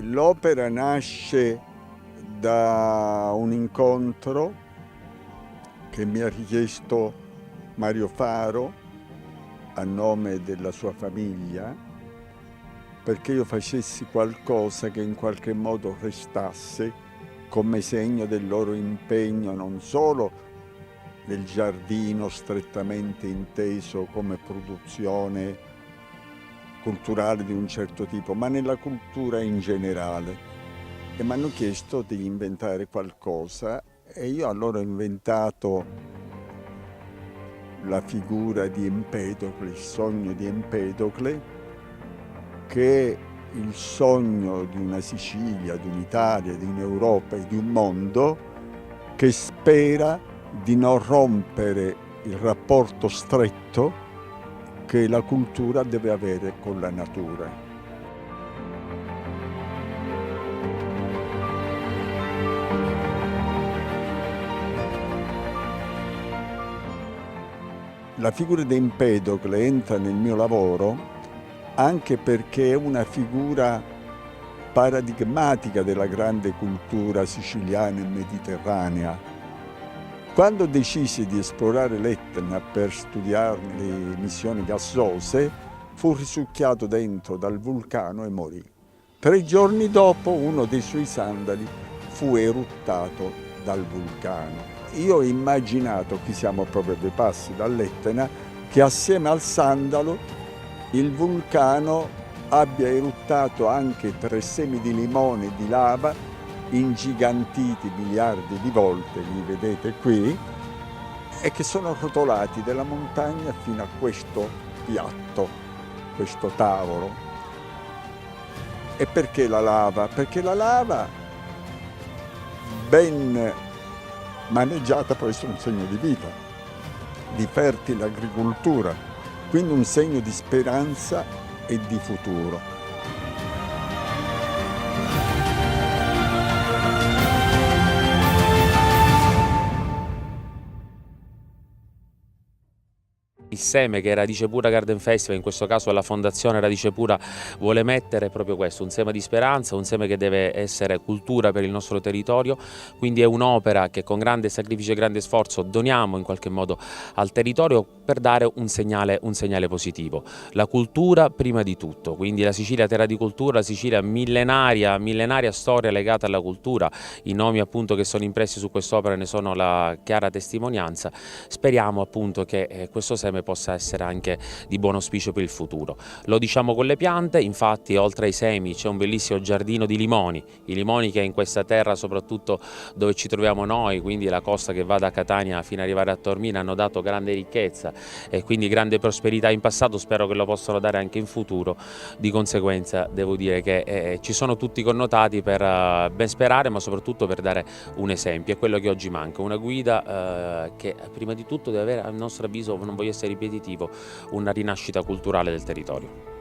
L'opera nasce da un incontro che mi ha richiesto Mario Faro a nome della sua famiglia, perché io facessi qualcosa che in qualche modo restasse come segno del loro impegno non solo nel giardino strettamente inteso come produzione culturale di un certo tipo, ma nella cultura in generale. E mi hanno chiesto di inventare qualcosa e io allora ho inventato la figura di Empedocle, il sogno di Empedocle, che è il sogno di una Sicilia, di un'Italia, di un'Europa e di un mondo che spera di non rompere il rapporto stretto che la cultura deve avere con la natura. La figura di Empedocle entra nel mio lavoro anche perché è una figura paradigmatica della grande cultura siciliana e mediterranea. Quando decisi di esplorare l'Etna per studiare le emissioni gassose, fu risucchiato dentro dal vulcano e morì. 3 giorni dopo uno dei suoi sandali fu eruttato dal vulcano. Io ho immaginato, qui siamo proprio a 2 passi dall'Etna, che assieme al sandalo il vulcano abbia eruttato anche 3 semi di limone di lava ingigantiti miliardi di volte, li vedete qui, e che sono rotolati dalla montagna fino a questo piatto, questo tavolo. E perché la lava? Perché la lava, ben maneggiata, può essere un segno di vita, di fertile agricoltura, quindi un segno di speranza e di futuro. Il seme che Radice Pura Garden Festival, in questo caso la Fondazione Radice Pura, vuole mettere è proprio questo, un seme di speranza, un seme che deve essere cultura per il nostro territorio, quindi è un'opera che con grande sacrificio e grande sforzo doniamo in qualche modo al territorio per dare un segnale positivo. La cultura prima di tutto, quindi la Sicilia terra di cultura, la Sicilia millenaria storia legata alla cultura, i nomi appunto che sono impressi su quest'opera ne sono la chiara testimonianza. Speriamo appunto che questo seme possa essere anche di buon auspicio per il futuro. Lo diciamo con le piante, infatti oltre ai semi c'è un bellissimo giardino di limoni, i limoni che in questa terra, soprattutto dove ci troviamo noi, quindi la costa che va da Catania fino ad arrivare a Taormina, hanno dato grande ricchezza e quindi grande prosperità in passato, spero che lo possano dare anche in futuro. Di conseguenza devo dire che ci sono tutti i connotati per ben sperare, ma soprattutto per dare un esempio, è quello che oggi manca, una guida che prima di tutto deve avere, a nostro avviso, non voglio essere ripetitivo, una rinascita culturale del territorio.